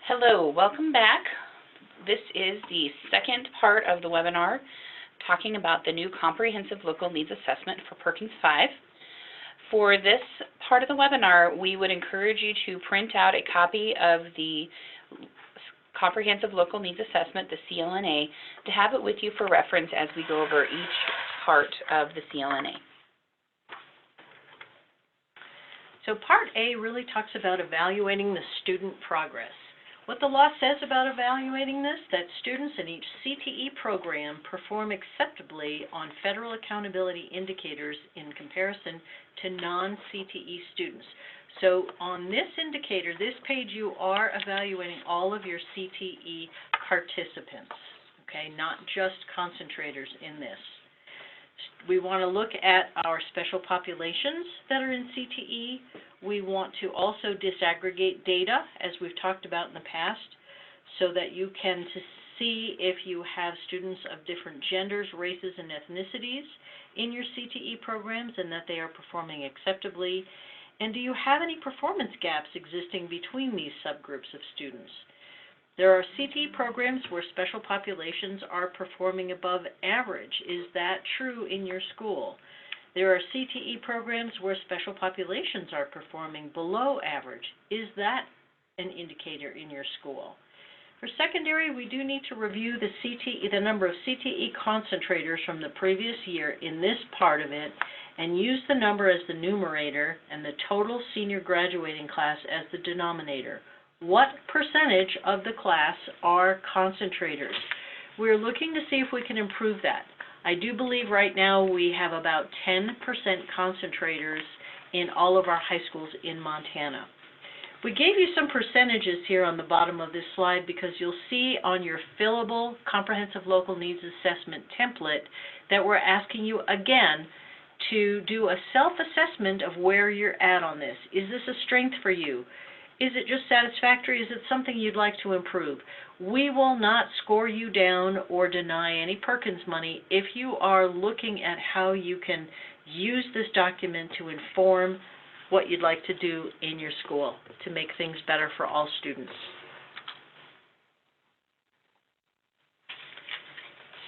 Hello, welcome back. This is the second part of the webinar talking about the new Comprehensive Local Needs Assessment for Perkins 5. For this part of the webinar, we would encourage you to print out a copy of the Comprehensive Local Needs Assessment, the CLNA, to have it with you for reference as we go over each part of the CLNA. So Part A really talks about evaluating the student progress. What the law says about evaluating this, that students in each CTE program perform acceptably on federal accountability indicators in comparison to non-CTE students. So on this indicator, this page, you are evaluating all of your CTE participants, okay, not just concentrators in this. We want to look at our special populations that are in CTE. We want to also disaggregate data, as we've talked about in the past, so that you can see if you have students of different genders, races, and ethnicities in your CTE programs and that they are performing acceptably. And do you have any performance gaps existing between these subgroups of students? There are CTE programs where special populations are performing above average. Is that true in your school? There are CTE programs where special populations are performing below average. Is that an indicator in your school? For secondary, we do need to review the number of CTE concentrators from the previous year in this part of it and use the number as the numerator and the total senior graduating class as the denominator. What percentage of the class are concentrators? We're looking to see if we can improve that. I do believe right now we have about 10% concentrators in all of our high schools in Montana. We gave you some percentages here on the bottom of this slide because you'll see on your fillable Comprehensive Local Needs Assessment template that we're asking you again to do a self-assessment of where you're at on this. Is this a strength for you? Is it just satisfactory? Is it something you'd like to improve? We will not score you down or deny any Perkins money if you are looking at how you can use this document to inform what you'd like to do in your school to make things better for all students.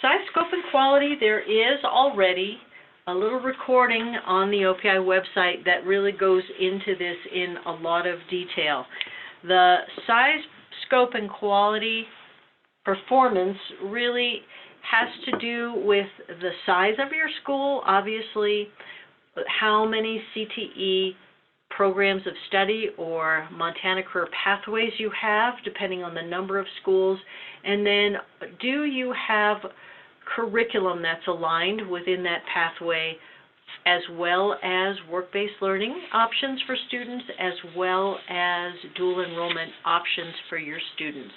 Size, scope, and quality, there is already a little recording on the OPI website that really goes into this in a lot of detail. The size, scope, and quality performance really has to do with the size of your school, obviously, how many CTE programs of study or Montana Career Pathways you have, depending on the number of schools, and then do you have curriculum that's aligned within that pathway, as well as work-based learning options for students, as well as dual enrollment options for your students.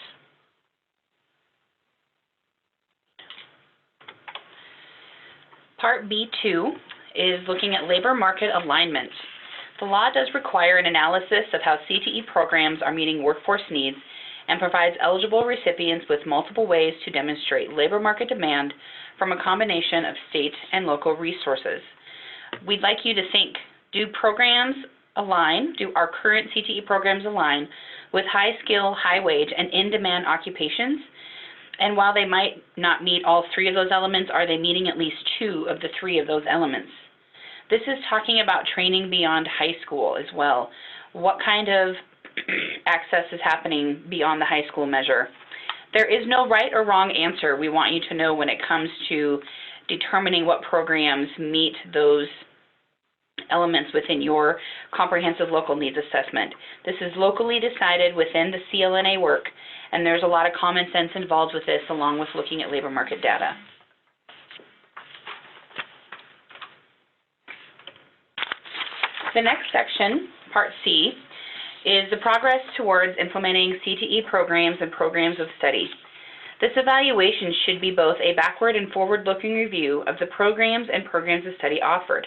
Part B2 is looking at labor market alignment. The law does require an analysis of how CTE programs are meeting workforce needs and provides eligible recipients with multiple ways to demonstrate labor market demand from a combination of state and local resources. We'd like you to think, do programs align, do our current CTE programs align with high skill, high wage, and in-demand occupations? And while they might not meet all three of those elements, are they meeting at least two of the three of those elements? This is talking about training beyond high school as well. What kind of access is happening beyond the high school measure? There is no right or wrong answer we want you to know when it comes to determining what programs meet those elements within your Comprehensive Local Needs Assessment. This is locally decided within the CLNA work, and there's a lot of common sense involved with this, along with looking at labor market data. The next section, Part C, is the progress towards implementing CTE programs and programs of study. This evaluation should be both a backward and forward-looking review of the programs and programs of study offered.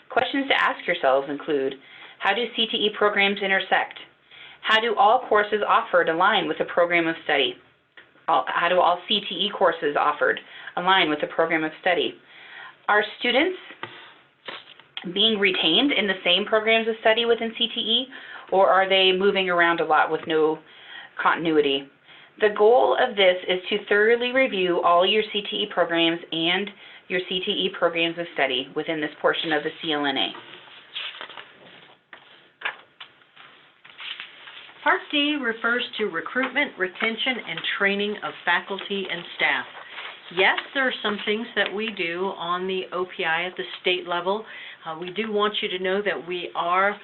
Questions to ask yourselves include, how do CTE programs intersect? How do all courses offered align with a program of study? How do all CTE courses offered align with a program of study? Are students being retained in the same programs of study within CTE, or are they moving around a lot with no continuity. The goal of this is to thoroughly review all your CTE programs and your CTE programs of study within this portion of the CLNA. Part D refers to recruitment, retention, and training of faculty and staff. Yes, there are some things that we do on the OPI at the state level. We do want you to know that we are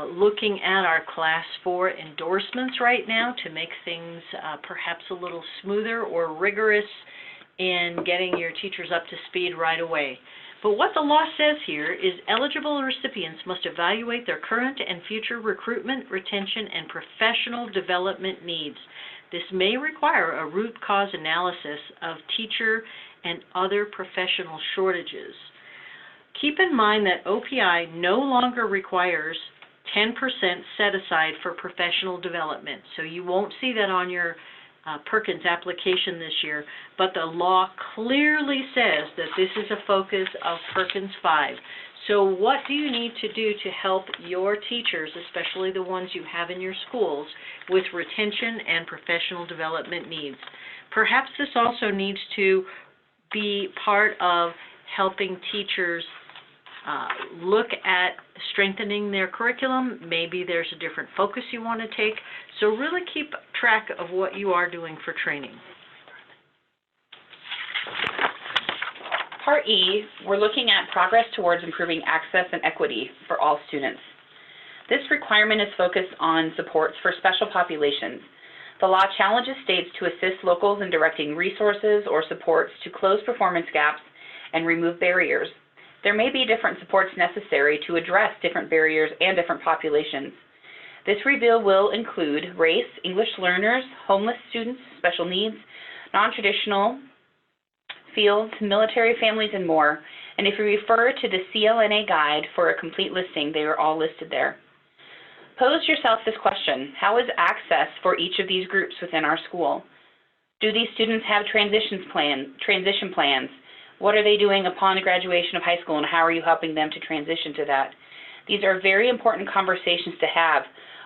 looking at our Class 4 endorsements right now to make things perhaps a little smoother or rigorous in getting your teachers up to speed right away. But what the law says here is eligible recipients must evaluate their current and future recruitment, retention, and professional development needs. This may require a root cause analysis of teacher and other professional shortages. Keep in mind that OPI no longer requires 10% set aside for professional development. So you won't see that on your Perkins application this year, but the law clearly says that this is a focus of Perkins 5. So what do you need to do to help your teachers, especially the ones you have in your schools, with retention and professional development needs? Perhaps this also needs to be part of helping teachers look at strengthening their curriculum. Maybe there's a different focus you want to take. So really keep track of what you are doing for training. Part E, we're looking at progress towards improving access and equity for all students. This requirement is focused on supports for special populations. The law challenges states to assist locals in directing resources or supports to close performance gaps and remove barriers. There may be different supports necessary to address different barriers and different populations. This review will include race, English learners, homeless students, special needs, non-traditional fields, military families, and more. And if you refer to the CLNA guide for a complete listing, they are all listed there. Pose yourself this question: how is access for each of these groups within our school? Do these students have transition plans? What are they doing upon graduation of high school, and how are you helping them to transition to that? These are very important conversations to have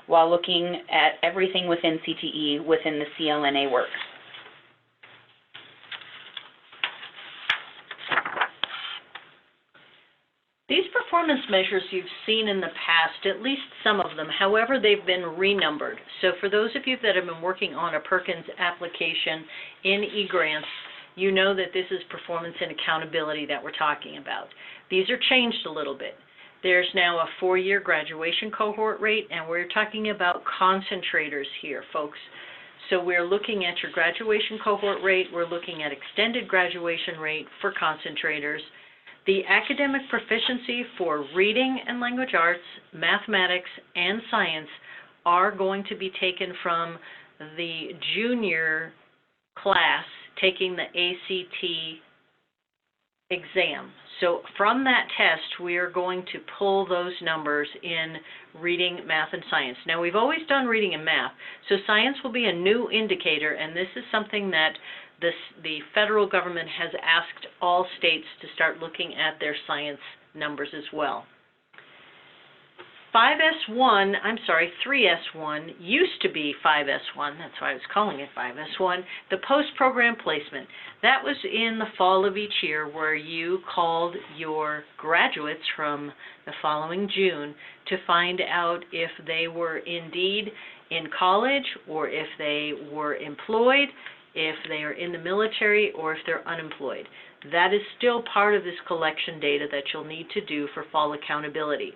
while looking at everything within CTE within the CLNA work. These performance measures you've seen in the past, at least some of them. However, they've been renumbered. So for those of you that have been working on a Perkins application in eGrants, you know that this is performance and accountability that we're talking about. These are changed a little bit. There's now a 4-year graduation cohort rate, and we're talking about concentrators here, folks. So we're looking at your graduation cohort rate. We're looking at extended graduation rate for concentrators. The academic proficiency for reading and language arts, mathematics, and science are going to be taken from the junior class taking the ACT exam. So from that test, we are going to pull those numbers in reading, math, and science. Now, we've always done reading and math, so science will be a new indicator, and this is something that the federal government has asked all states to start looking at their science numbers as well. 3S1 used to be 5S1, that's why I was calling it 5S1, the post-program placement. That was in the fall of each year, where you called your graduates from the following June to find out if they were indeed in college, or if they were employed, if they are in the military, or if they're unemployed. That is still part of this collection data that you'll need to do for fall accountability.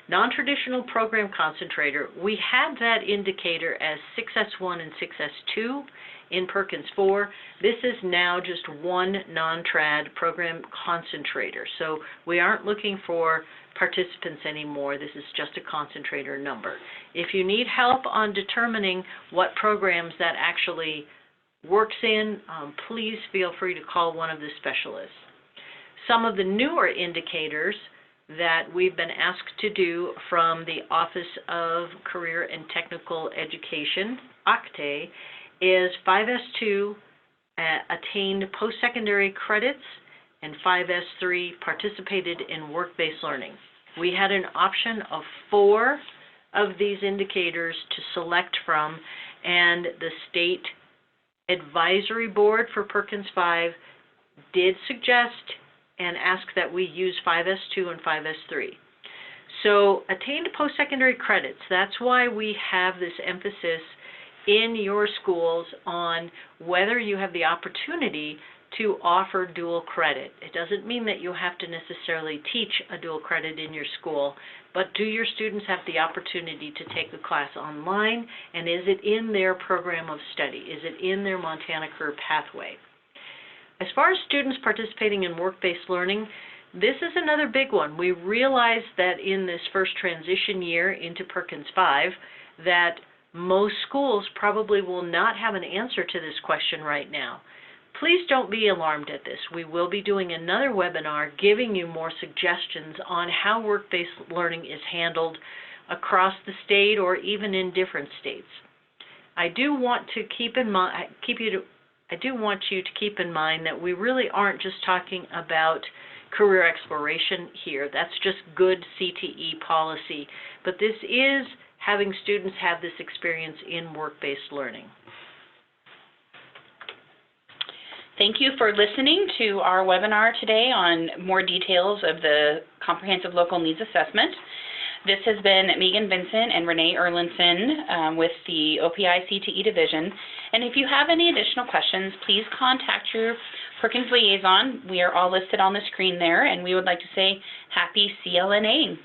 Non-traditional program concentrator, we had that indicator as 6S1 and 6S2 in Perkins 4. This is now just one non-trad program concentrator. So we aren't looking for participants anymore. This is just a concentrator number. If you need help on determining what programs that actually works in, please feel free to call one of the specialists. Some of the newer indicators that we've been asked to do from the Office of Career and Technical Education, OCTE, is 5S2 attained post-secondary credits, and 5S3 participated in work-based learning. We had an option of 4 of these indicators to select from, and the State Advisory Board for Perkins 5 did suggest and ask that we use 5S2 and 5S3. So attained post-secondary credits, that's why we have this emphasis in your schools on whether you have the opportunity to offer dual credit. It doesn't mean that you have to necessarily teach a dual credit in your school, but do your students have the opportunity to take the class online, and is it in their program of study? Is it in their Montana Career Pathway? As far as students participating in work-based learning, this is another big one. We realize that in this first transition year into Perkins 5 that most schools probably will not have an answer to this question right now. Please don't be alarmed at this. We will be doing another webinar giving you more suggestions on how work-based learning is handled across the state or even in different states. I do want you to keep in mind that we really aren't just talking about career exploration here. That's just good CTE policy. But this is having students have this experience in work-based learning. Thank you for listening to our webinar today on more details of the Comprehensive Local Needs Assessment. This has been Megan Vincent and Renee Erlinson with the OPI CTE Division. And if you have any additional questions, please contact your Perkins liaison. We are all listed on the screen there, and we would like to say happy CLNA.